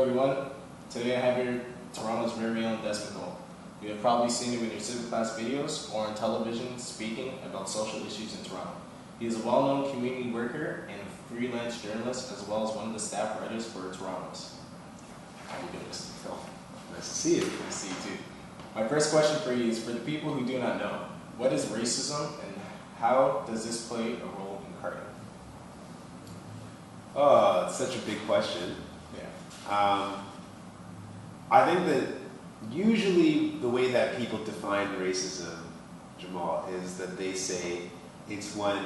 everyone. Today I have here Toronto's very own Desmond Cole. You have probably seen him in your civic class videos or on television speaking about social issues in Toronto. He is a well-known community worker and a freelance journalist, as well as one of the staff writers for Toronto's. How are you doing, Mr. Phil? Nice to see you. Nice to see you too. My first question for you is, for the people who do not know, what is racism and how does this play a role in carding? Oh, it's such a big question. Yeah. I think that usually the way that people define racism, Jamal, is that they say it's when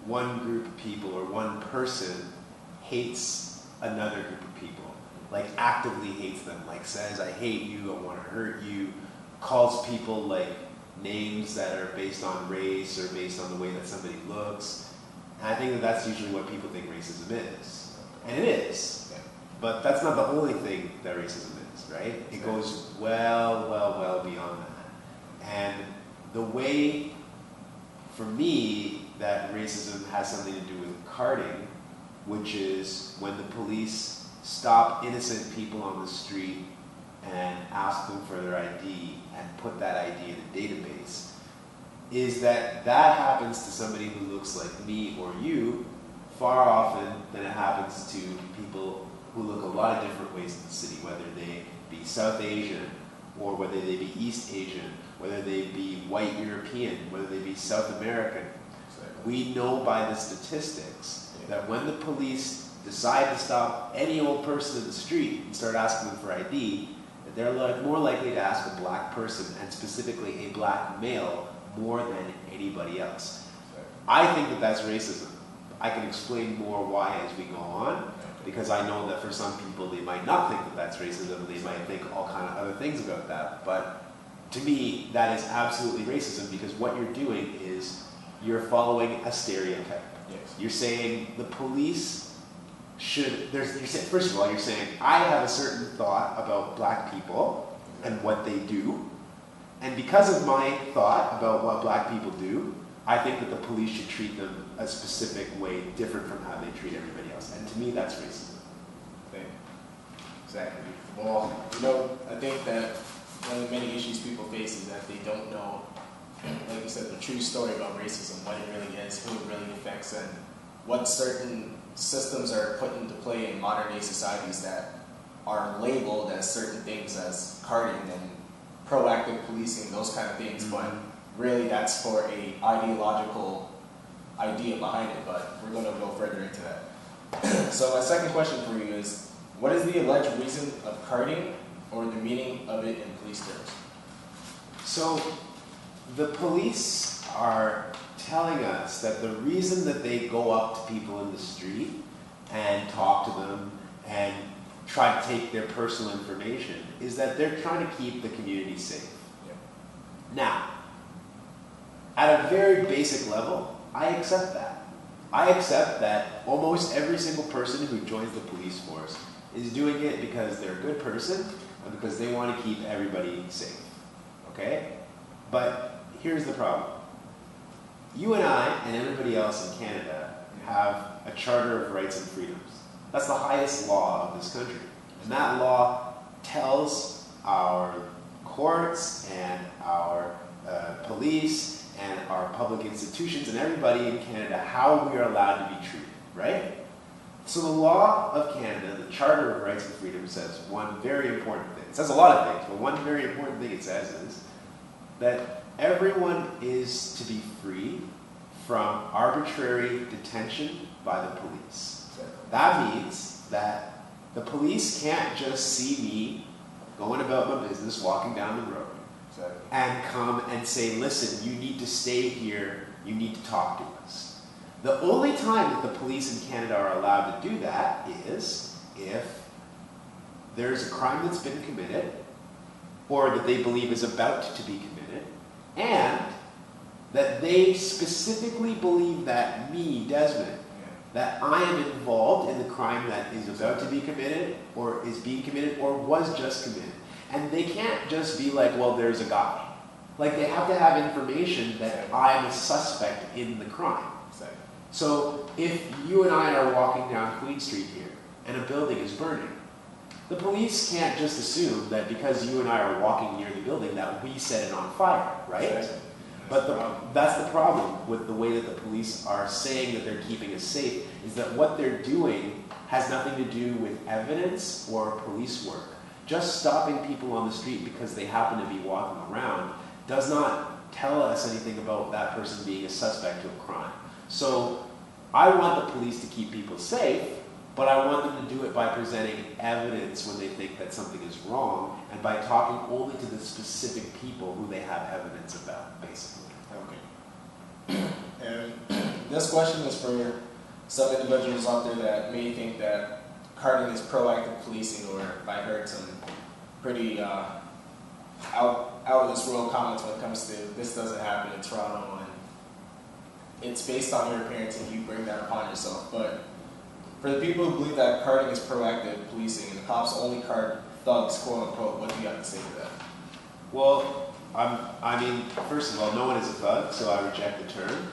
one group of people or one person hates another group of people, like actively hates them, like says, I hate you, I want to hurt you, calls people like names that are based on race or based on the way that somebody looks. And I think that that's usually what people think racism is. And it is. Yeah. But that's not the only thing that racism is, right? It goes well beyond that. And the way, for me, that racism has something to do with carding, which is when the police stop innocent people on the street and ask them for their ID and put that ID in a database, is that happens to somebody who looks like me or you far often than it happens to people who look a lot of different ways in the city, whether they be South Asian or whether they be East Asian, whether they be white European, whether they be South American. We know by the statistics that when the police decide to stop any old person in the street and start asking them for ID, that they're more likely to ask a black person, and specifically a black male, more than anybody else. I think that that's racism. I can explain more why as we go on, because I know that for some people they might not think that that's racism, they might think all kind of other things about that, but to me that is absolutely racism, because what you're doing is you're following a stereotype. Yes. You're saying the police should, first of all, you're saying I have a certain thought about black people and what they do, and because of my thought about what black people do, I think that the police should treat them a specific way different from how they treat everybody else. And to me, that's racism. Exactly. Well, I think that one of the many issues people face is that they don't know, like you said, the true story about racism, what it really is, who it really affects, and what certain systems are put into play in modern day societies that are labeled as certain things as carding and proactive policing, those kind of things. Mm-hmm. But really that's for a ideological idea behind it, but we're going to go further into that. So my second question for you is, what is the alleged reason of carding, or the meaning of it in police terms? So the police are telling us that the reason that they go up to people in the street and talk to them and try to take their personal information is that they're trying to keep the community safe. Yeah. Now, at a very basic level, I accept that. I accept that almost every single person who joins the police force is doing it because they're a good person and because they want to keep everybody safe. Okay? But here's the problem. You and I and everybody else in Canada have a Charter of Rights and Freedoms. That's the highest law of this country. And that law tells our courts and our police and our public institutions and everybody in Canada how we are allowed to be treated, right? So the law of Canada, the Charter of Rights and Freedoms, says one very important thing. It says a lot of things, but one very important thing it says is that everyone is to be free from arbitrary detention by the police. That means that the police can't just see me going about my business, walking down the road, and come and say, listen, you need to stay here, you need to talk to us. The only time that the police in Canada are allowed to do that is if there's a crime that's been committed, or that they believe is about to be committed, and that they specifically believe that me, Desmond, that I am involved in the crime that is about to be committed, or is being committed, or was just committed. And they can't just be like, well, there's a guy. Like, they have to have information that I'm a suspect in the crime. So if you and I are walking down Queen Street here, and a building is burning, The police can't just assume that because you and I are walking near the building that we set it on fire, right? Exactly. That's the problem with the way that the police are saying that they're keeping us safe, is that what they're doing has nothing to do with evidence or police work. Just stopping people on the street because they happen to be walking around does not tell us anything about that person being a suspect to a crime. So I want the police to keep people safe, but I want them to do it by presenting evidence when they think that something is wrong, and by talking only to the specific people who they have evidence about, basically. Okay. And this question is for some individuals out there that may think that carding is proactive policing, or I heard some pretty out of this world comments when it comes to this doesn't happen in Toronto, and it's based on your appearance and you bring that upon yourself. But for the people who believe that carding is proactive policing and the cops only card thugs, quote unquote, what do you have to say to that? Well, I mean, first of all, no one is a thug, so I reject the term.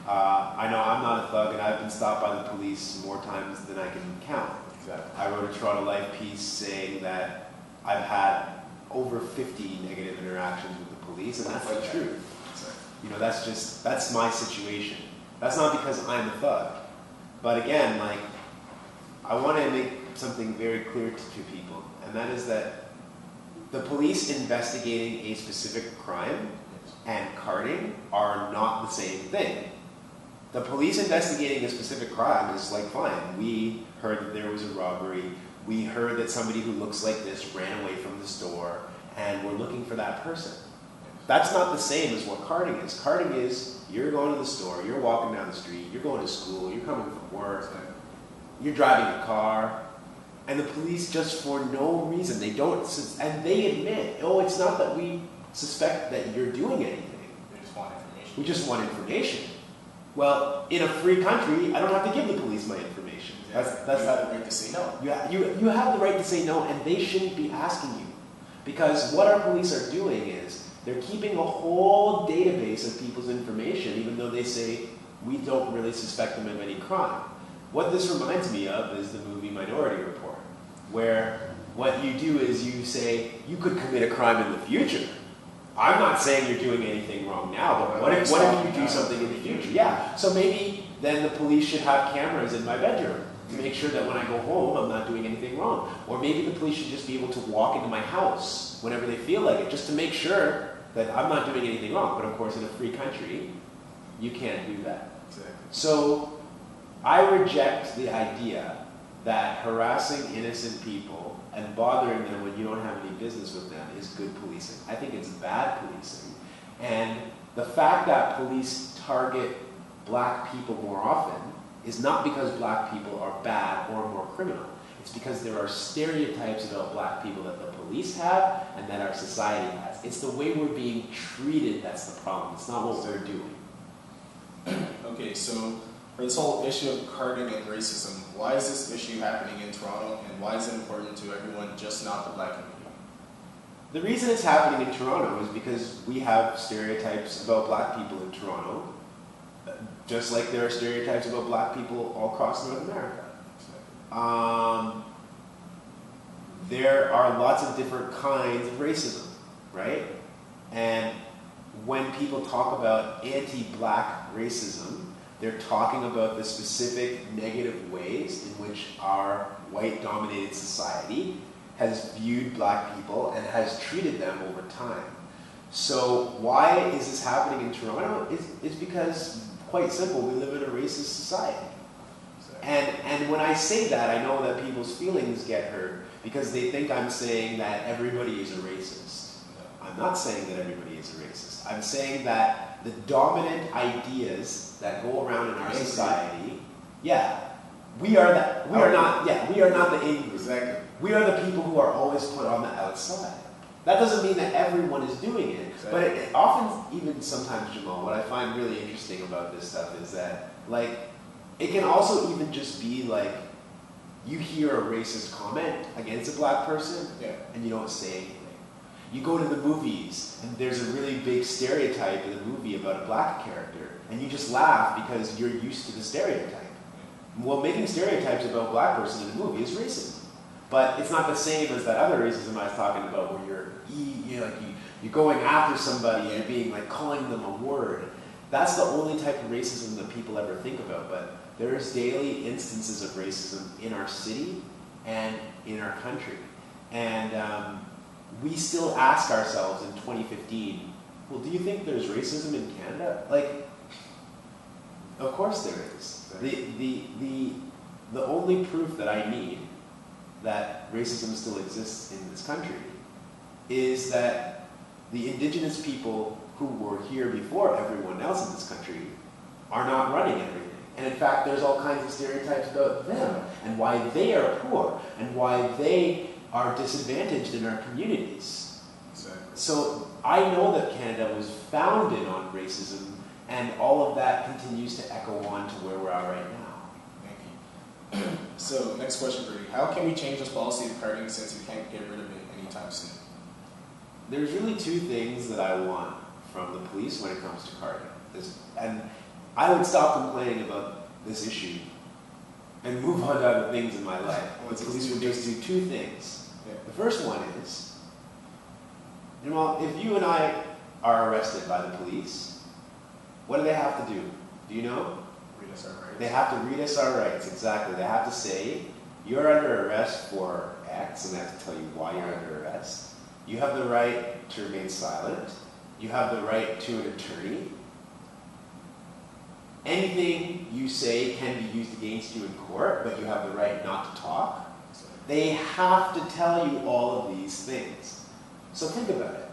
I know I'm not a thug, and I've been stopped by the police more times than I can count. Exactly. I wrote a Toronto Life piece saying that I've had over 50 negative interactions with the police, and that's the truth. You know, that's my situation. That's not because I'm a thug. But again, like, I want to make something very clear to people, and that is that the police investigating a specific crime and carding are not the same thing. The police investigating a specific crime is like, fine, we heard that there was a robbery, we heard that somebody who looks like this ran away from the store, and we're looking for that person. That's not the same as what carding is. Carding is, you're going to the store, you're walking down the street, you're going to school, you're coming from work, you're driving a car, and the police just for no reason, they don't, and they admit, oh, it's not that we suspect that you're doing anything. We just want information. We just want information. Well, in a free country, I don't have to give the police my information. That's you have the right to say no. You have the right to say no, and they shouldn't be asking you. Because what our police are doing is, they're keeping a whole database of people's information, even though they say, we don't really suspect them of any crime. What this reminds me of is the movie Minority Report, where what you do is you say, you could commit a crime in the future. I'm not saying you're doing anything wrong now, but what if you do something in the future? Yeah, so maybe then the police should have cameras in my bedroom to make sure that when I go home, I'm not doing anything wrong. Or maybe the police should just be able to walk into my house whenever they feel like it, just to make sure that I'm not doing anything wrong. But of course, in a free country, you can't do that. Exactly. So I reject the idea that harassing innocent people and bothering them when you don't have any business with them is good policing. I think it's bad policing. And the fact that police target black people more often is not because black people are bad or more criminal. It's because there are stereotypes about black people that the police have and that our society has. It's the way we're being treated that's the problem. It's not what we're doing. Okay, so for this whole issue of carding and racism, why is this issue happening in Toronto, and why is it important to everyone, just not the black community? The reason it's happening in Toronto is because we have stereotypes about black people in Toronto, just like there are stereotypes about black people all across North America. There are lots of different kinds of racism, right? And when people talk about anti-black racism, they're talking about the specific negative ways in which our white-dominated society has viewed black people and has treated them over time. So why is this happening in Toronto? It's because, quite simple, we live in a racist society. And when I say that, I know that people's feelings get hurt because they think I'm saying that everybody is a racist. I'm not saying that everybody is a racist. I'm saying that the dominant ideas that go around in our society, we are not the in-group. Exactly. We are the people who are always put on the outside. That doesn't mean that everyone is doing it, exactly. But it often, even sometimes, Jamal, what I find really interesting about this stuff is that, like, it can also even just be like, you hear a racist comment against a black person, and you don't say anything. You go to the movies, and there's a really big stereotype in the movie about a black character, and you just laugh because you're used to the stereotype. Well, making stereotypes about a black person in a movie is racism. But it's not the same as that other racism I was talking about, where you're going after somebody and you're being like calling them a word. That's the only type of racism that people ever think about. But there's daily instances of racism in our city and in our country. And we still ask ourselves in 2015, well, do you think there's racism in Canada? Like, of course there is. The only proof that I need that racism still exists in this country is that the indigenous people who were here before everyone else in this country are not running everything. And in fact, there's all kinds of stereotypes about them and why they are poor and why they are disadvantaged in our communities. Exactly. So I know that Canada was founded on racism, and all of that continues to echo on to where we are right now. Thank you. So, next question for you. How can we change this policy of carding since we can't get rid of it anytime soon? There's really two things that I want from the police when it comes to carding. And I would stop complaining about this issue and move on to other things in my life. The police would just do two things. Yeah. The first one is, if you and I are arrested by the police, what do they have to do? Do you know? Read us our rights. They have to read us our rights, exactly. They have to say, you're under arrest for X, and they have to tell you why you're under arrest. You have the right to remain silent. You have the right to an attorney. Anything you say can be used against you in court, but you have the right not to talk. They have to tell you all of these things. So think about it.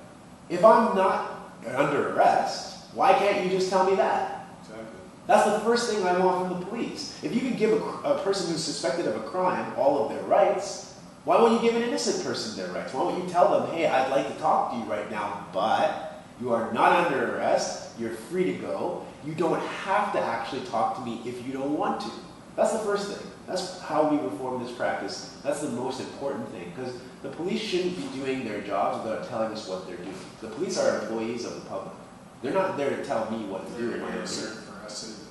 If I'm not under arrest, why can't you just tell me that? Exactly. That's the first thing I want from the police. If you can give a person who's suspected of a crime all of their rights, why won't you give an innocent person their rights? Why won't you tell them, hey, I'd like to talk to you right now, but you are not under arrest, you're free to go, you don't have to actually talk to me if you don't want to. That's the first thing. That's how we reform this practice. That's the most important thing, because the police shouldn't be doing their jobs without telling us what they're doing. The police are employees of the public. They're not there to tell me what to do. They're there to serve for us.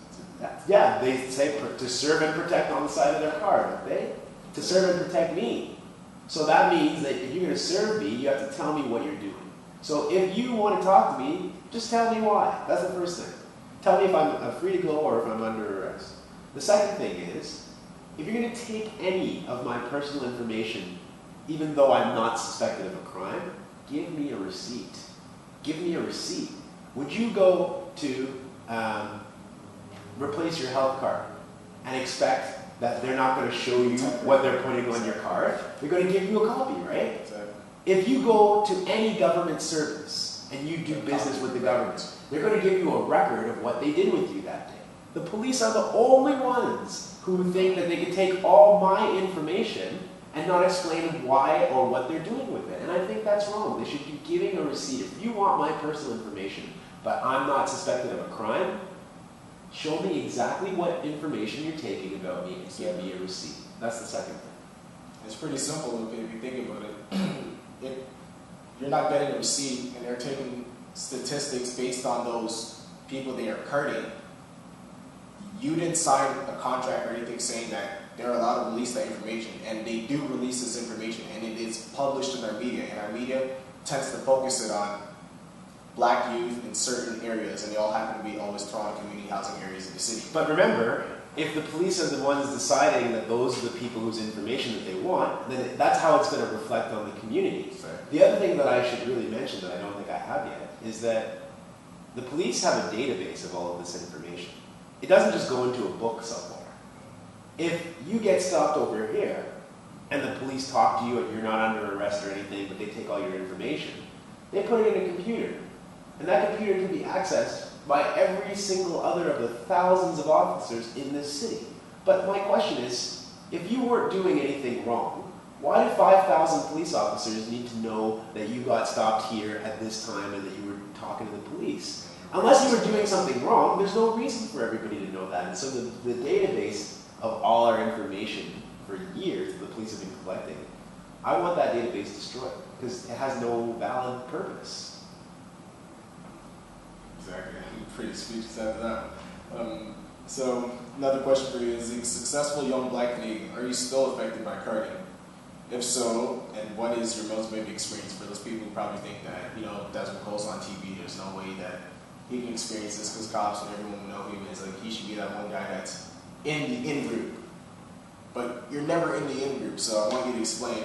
Yeah, they say to serve and protect on the side of their car, don't they? To serve and protect me. So that means that if you're going to serve me, you have to tell me what you're doing. So if you want to talk to me, just tell me why. That's the first thing. Tell me if I'm free to go or if I'm under arrest. The second thing is, if you're going to take any of my personal information, even though I'm not suspected of a crime, give me a receipt. Give me a receipt. Would you go to replace your health card and expect that they're not going to show you what they're putting on your card? They're going to give you a copy, right? Exactly. If you go to any government service and you do business with the government, they're going to give you a record of what they did with you that day. The police are the only ones who think that they can take all my information and not explain why or what they're doing with it. And I think that's wrong. They should be giving a receipt. If you want my personal information, but I'm not suspected of a crime, show me exactly what information you're taking about me and give me a receipt. That's the second thing. It's pretty simple if you think about it. If you're not getting a receipt and they're taking statistics based on those people they are carding, you didn't sign a contract or anything saying that they're allowed to release that information, and they do release this information, and it is published in our media, and our media tends to focus it on black youth in certain areas, and they all happen to be always Toronto community housing areas of the city. But remember, if the police are the ones deciding that those are the people whose information that they want, then that's how it's going to reflect on the community. Right. The other thing that I should really mention that I don't think I have yet is that the police have a database of all of this information. It doesn't just go into a book somewhere. If you get stopped over here and the police talk to you and you're not under arrest or anything, but they take all your information, they put it in a computer. And that computer can be accessed by every single other of the thousands of officers in this city. But my question is, if you weren't doing anything wrong, why do 5,000 police officers need to know that you got stopped here at this time and that you were talking to the police? Unless you were doing something wrong, there's no reason for everybody to know that. And so the database of all our information for years that the police have been collecting, I want that database destroyed because it has no valid purpose. Exactly. I'm pretty speechless after that. So another question for you is: a successful young black Canadian, are you still affected by carding? If so, and what is your most vivid experience for those people who probably think that, Desmond Cole's on TV, there's no way that he can experience this because cops and everyone will know who he is. Like, he should be that one guy that's in the in-group. But you're never in the in-group, so I want you to explain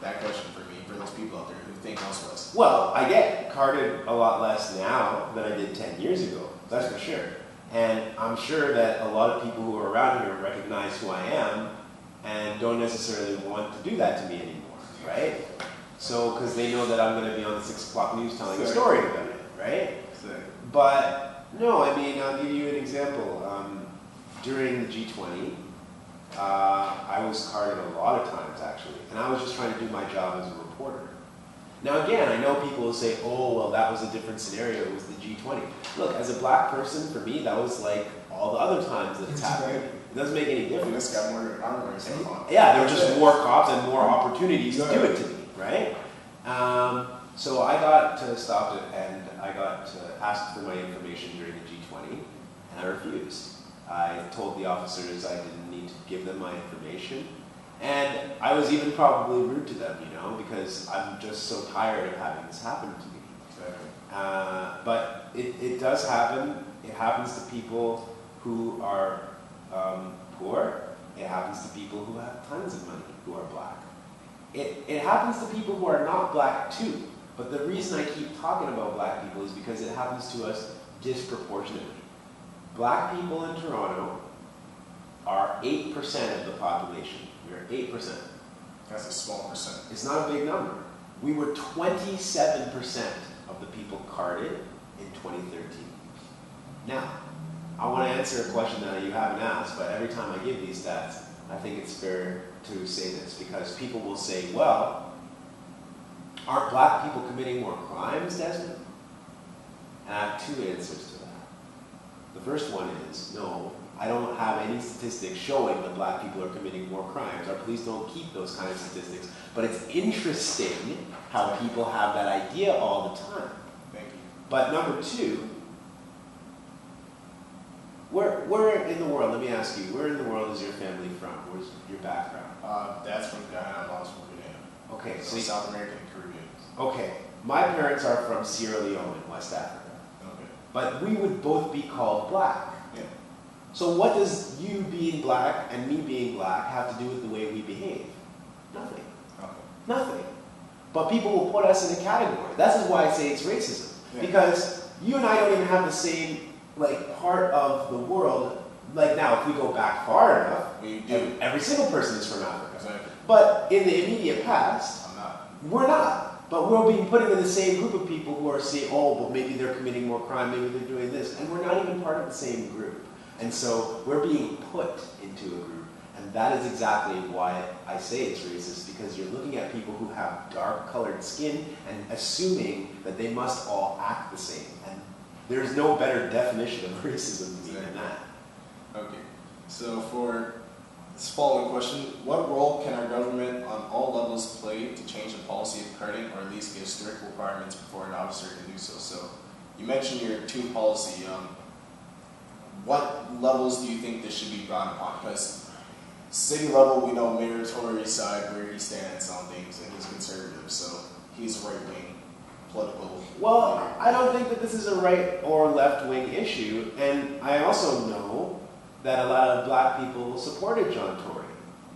that question for me, for those people out there who think else was. Well, I get carded a lot less now than I did 10 years ago, that's for sure. And I'm sure that a lot of people who are around here recognize who I am and don't necessarily want to do that to me anymore, right? So, because they know that I'm going to be on the 6 o'clock news telling a story about it, right? But, no, I mean, I'll give you an example. During the G20, I was carded a lot of times, actually, and I was just trying to do my job as a reporter. Now, again, I know people will say, oh, well, that was a different scenario, it was the G20. Look, as a black person, for me, that was like all the other times that it's happened. It doesn't make any difference. This got more armor. Yeah, there were just more cops and more opportunities to do it to me, right? So I got stopped it, and I got asked for my information during the G20, and I refused. I told the officers I didn't need to give them my information, and I was even probably rude to them, because I'm just so tired of having this happen to me. But it does happen. It happens to people who are poor. It happens to people who have tons of money who are black. It happens to people who are not black too. But the reason I keep talking about black people is because it happens to us disproportionately. Black people in Toronto are 8% of the population. We are 8%. That's a small percent. It's not a big number. We were 27% of the people carded in 2013. Now, I want to answer a question that you haven't asked, but every time I give these stats, I think it's fair to say this, because people will say, well, aren't black people committing more crimes, Desmond? And I have 2 answers to that. The first one is, no, I don't have any statistics showing that black people are committing more crimes. Our police don't keep those kind of statistics. But it's interesting how people have that idea all the time. Thank you. But number 2, where in the world, let me ask you, where in the world is your family from? Where's your background? Dad's from Guyana, mom's from Grenada. Okay, so South American and Caribbean. Okay, my parents are from Sierra Leone in West Africa. Okay. But we would both be called black. Yeah. So what does you being black and me being black have to do with the way we behave? Nothing. Okay. Nothing. But people will put us in a category. That's why I say it's racism. Yeah. Because you and I don't even have the same part of the world. Like now, if we go back far enough, We do. every single person is from Africa. Exactly. But in the immediate past, I'm not. we're not. But we're being put in the same group of people who are saying, oh, but maybe they're committing more crime, maybe they're doing this. And we're not even part of the same group. And so we're being put into a group. And that is exactly why I say it's racist, because you're looking at people who have dark-colored skin and assuming that they must all act the same. And there's no better definition of racism to me than that. Okay. So for this following question, what role can our government on all levels play to change the policy of carding, or at least give strict requirements before an officer can do so? So you mentioned your 2 policy. What levels do you think this should be brought upon? Because city level, we know Mayor Tory's side, where he stands on things, and he's conservative, so he's right-wing political. Well, I don't think that this is a right or left-wing issue, and I also know that a lot of black people supported John Tory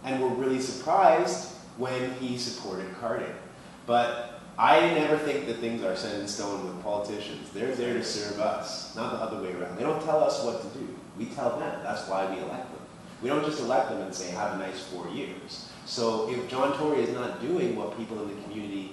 and were really surprised when he supported carding. But I never think that things are set in stone with politicians. They're there to serve us, not the other way around. They don't tell us what to do. We tell them. That's why we elect them. We don't just elect them and say, have a nice 4 years. So if John Tory is not doing what people in the community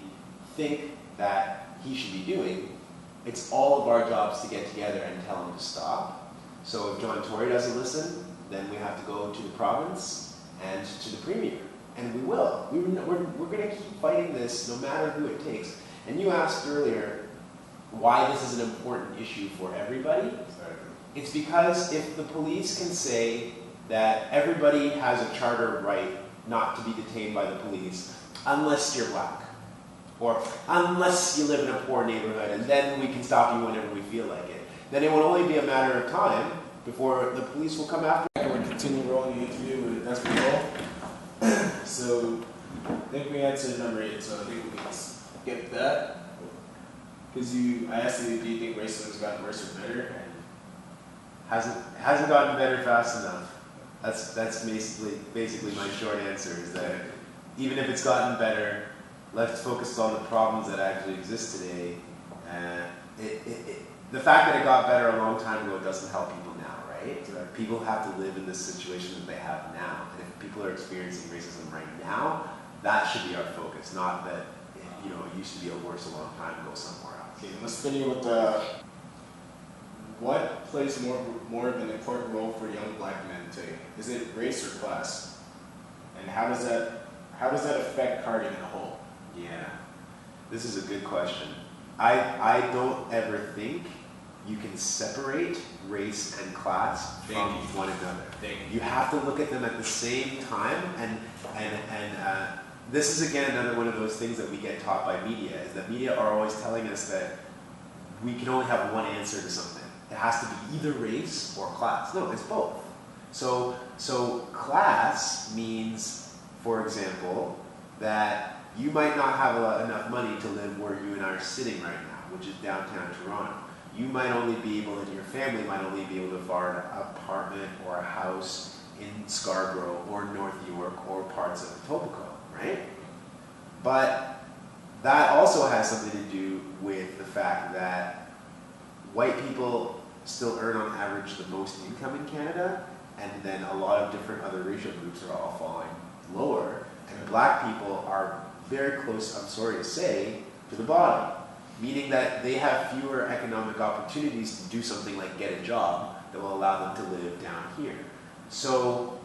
think that he should be doing, it's all of our jobs to get together and tell him to stop. So if John Tory doesn't listen, then we have to go to the province and to the premier. And we will. We're going to keep fighting this no matter who it takes. And you asked earlier why this is an important issue for everybody. It's because if the police can say that everybody has a charter right not to be detained by the police unless you're black, or unless you live in a poor neighborhood, and then we can stop you whenever we feel like it, then it will only be a matter of time before the police will come after you. We're continuing rolling the interview with Desmond Cole. So think we answered number 8, so I think we can skip that. Because I asked you, do you think racism has gotten worse or better? And Hasn't gotten better fast enough. That's basically my short answer is that even if it's gotten better, let's focus on the problems that actually exist today. The fact that it got better a long time ago doesn't help people now, right? People have to live in this situation that they have now, and if people are experiencing racism right now, that should be our focus, not that it used to be worse a long time ago somewhere else. Okay, let's finish with what plays more of an important role for young black men today? Is it race or class? And how does that affect Cardi in a whole? Yeah, this is a good question. I don't ever think you can separate race and class from one another. You have to look at them at the same time, and this is again another one of those things that we get taught by media, is that media are always telling us that we can only have one answer to something. It has to be either race or class. No, it's both. So class means, for example, that you might not have enough money to live where you and I are sitting right now, which is downtown Toronto. You might only be able, and your family might only be able to afford an apartment or a house in Scarborough or North York or parts of Etobicoke, right? But that also has something to do with the fact that white people still earn on average the most income in Canada, and then a lot of different other racial groups are all falling lower, and black people are very close, I'm sorry to say, to the bottom, meaning that they have fewer economic opportunities to do something like get a job that will allow them to live down here. So,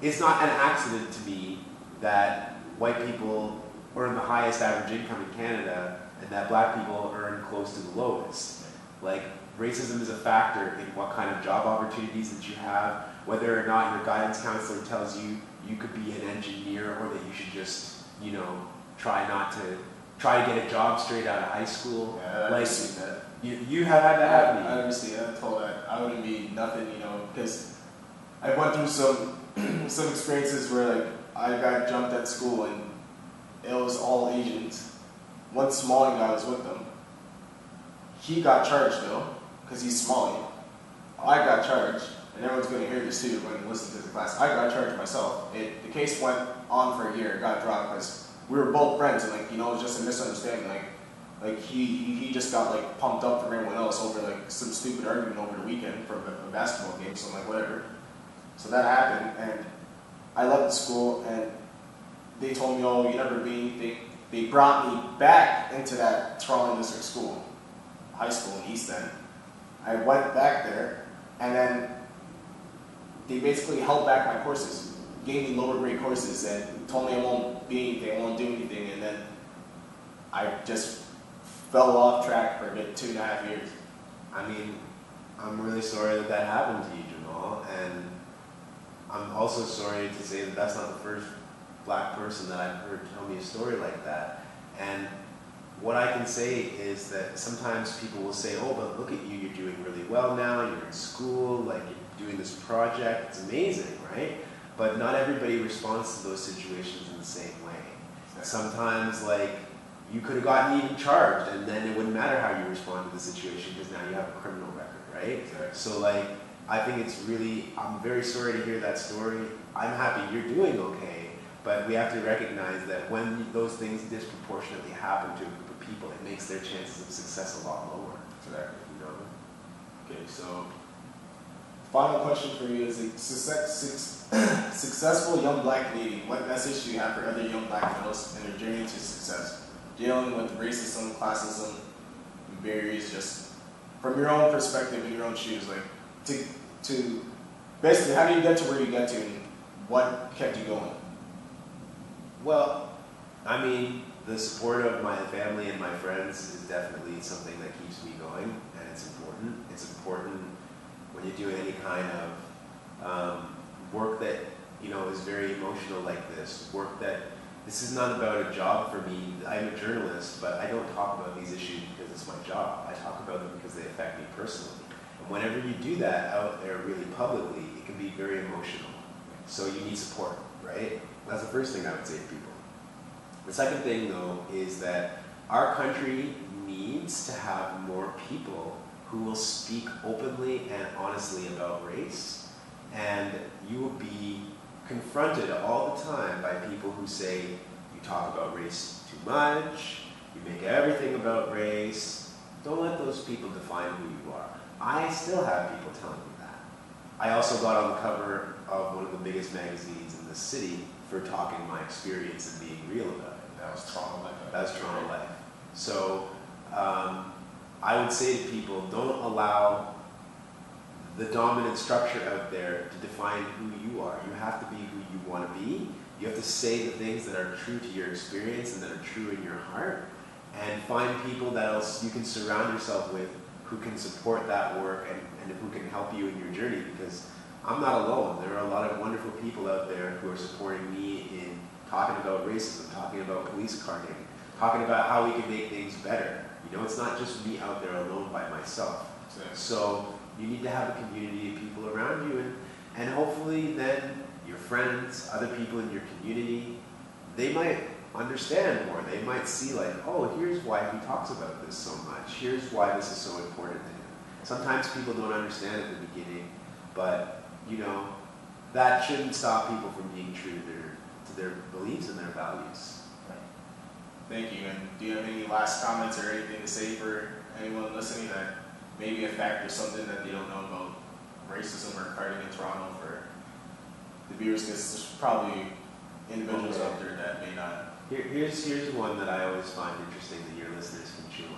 it's not an accident to me that white people earn the highest average income in Canada and that black people earn close to the lowest. Racism is a factor in what kind of job opportunities that you have, whether or not your guidance counselor tells you you could be an engineer or that you should just, try to get a job straight out of high school. Yeah, I've seen that. You have had that happen to you. I understand. I'm told that I wouldn't be nothing, because I went through some experiences where I got jumped at school and it was all Asians. One Somali guy was with them. He got charged though, because he's Somali. I got charged, and everyone's going to hear this too when you listen to the class. I got charged myself. The case went on for a year. It got dropped because we were both friends, and it was just a misunderstanding. He just got pumped up from everyone else over some stupid argument over the weekend for a basketball game. So I'm like, whatever. So that happened, and I left the school, and they told me, oh, you never be anything. They brought me back into that Toronto District School, high school in East End. I went back there, and then they basically held back my courses, gave me lower grade courses, and told me I won't be anything, I won't do anything, and then I just fell off track for a good 2.5 years. I mean, I'm really sorry that happened to you, Jamal, and I'm also sorry to say that that's not the first black person that I've heard tell me a story like that. And what I can say is that sometimes people will say, oh, but look at you, you're doing really well now, you're in school, you're doing this project, it's amazing, right? But not everybody responds to those situations in the same way. Sometimes, you could have gotten even charged, and then it wouldn't matter how you respond to the situation because now you have a criminal record, right? Exactly. So, I think it's really, I'm very sorry to hear that story. I'm happy you're doing okay, but we have to recognize that when those things disproportionately happen to a group of people, it makes their chances of success a lot lower. Exactly. Okay, so final question for you is: successful young black lady, what message do you have for other young black males in their journey to success, dealing with racism, classism, and barriers, just from your own perspective in your own shoes, to basically, how do you get to where you get to, and what kept you going? Well, I mean, the support of my family and my friends is definitely something that keeps me going, and it's important. It's important when you do any kind of work that is very emotional like this. This is not about a job for me. I'm a journalist, but I don't talk about these issues because it's my job. I talk about them because they affect me personally. And whenever you do that out there really publicly, it can be very emotional. So you need support, right? That's the first thing I would say to people. The second thing, though, is that our country needs to have more people who will speak openly and honestly about race. And you will be confronted all the time by people who say, you talk about race too much, you make everything about race. Don't let those people define who you are. I still have people telling me that. I also got on the cover of one of the biggest magazines in the city for talking my experience and being real about it. That was Toronto Life. That was Toronto Life. So I would say to people, don't allow the dominant structure out there to define who you are. You have to be who you want to be. You have to say the things that are true to your experience and that are true in your heart, and find people that else you can surround yourself with who can support that work and who can help you in your journey, because I'm not alone. There are a lot of wonderful people out there who are supporting me in talking about racism, talking about police carding, talking about how we can make things better. You know, it's not just me out there alone by myself. So you need to have a community of people around you, and hopefully then your friends, other people in your community, they might understand more. They might see like, oh, here's why he talks about this so much. Here's why this is so important to him. Sometimes people don't understand at the beginning, but you know, that shouldn't stop people from being true to their beliefs and their values. Thank you. And do you have any last comments or anything to say for anyone listening that maybe a fact or something that they don't know about racism or carding in Toronto for the viewers? Because there's probably individuals out there that may not. Here's one that I always find interesting that your listeners can chew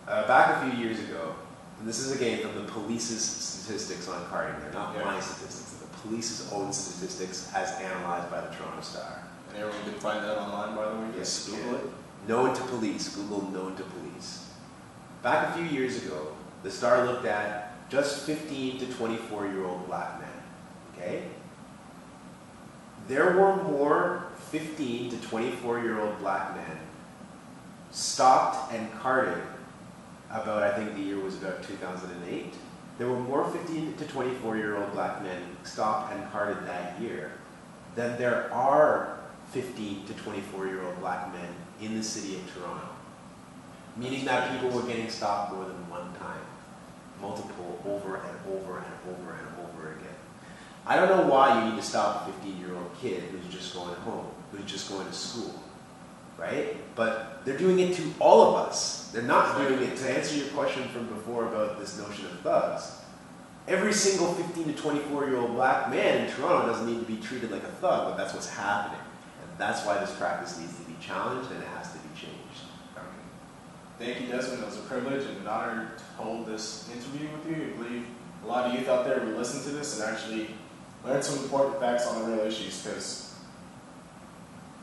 on. Back a few years ago, and this is again from the police's statistics on carding. They're not my statistics. They're the police's own statistics as analyzed by the Toronto Star. And everyone can find that online, by the way. Yes, Google it. Known to police. Google known to police. Back a few years ago, the Star looked at just 15 to 24-year-old black men. Okay? There were more 15 to 24-year-old black men stopped and carded about, I think the year was about 2008. There were more 15 to 24-year-old black men stopped and carded that year than there are 15 to 24-year-old black men in the city of Toronto. Meaning that people were getting stopped more than one time. Multiple, over and over and over and over again. I don't know why you need to stop a 15-year-old kid who's just going home, who's just going to school, right? But they're doing it to all of us. They're not doing it, to answer your question from before about this notion of thugs. Every single 15 to 24-year-old black man in Toronto doesn't need to be treated like a thug, but that's what's happening. And that's why this practice needs to be challenged and it has to be changed. Thank you, Desmond. It was a privilege and an honor to hold this interview with you. I believe a lot of youth out there will listen to this and actually learn some important facts on the real issues, because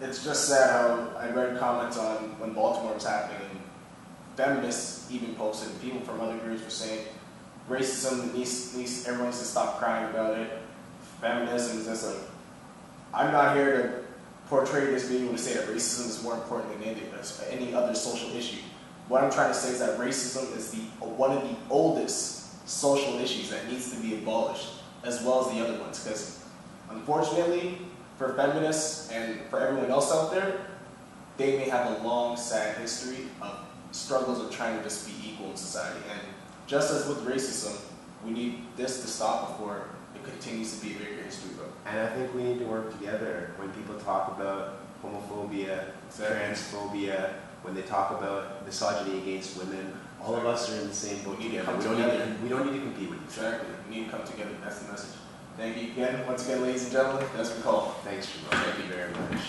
it's just sad how I read comments on when Baltimore was happening, and feminists even posted, and people from other groups were saying racism needs everyone needs to stop crying about it. Feminism is just like, I'm not here to portray this being able to say that racism is more important than any other social issue. What I'm trying to say is that racism is one of the oldest social issues that needs to be abolished, as well as the other ones. Because unfortunately, for feminists and for everyone else out there, they may have a long, sad history of struggles of trying to just be equal in society. And just as with racism, we need this to stop before it continues to be a bigger history book. And I think we need to work together when people talk about homophobia, transphobia, when they talk about misogyny against women. All of us are in the same boat together. We don't need to compete with each other. Exactly. We need to come together. That's the message. Thank you again, once again, ladies and gentlemen. Desmond Cole. Thanks, Jamal. Thank you very much.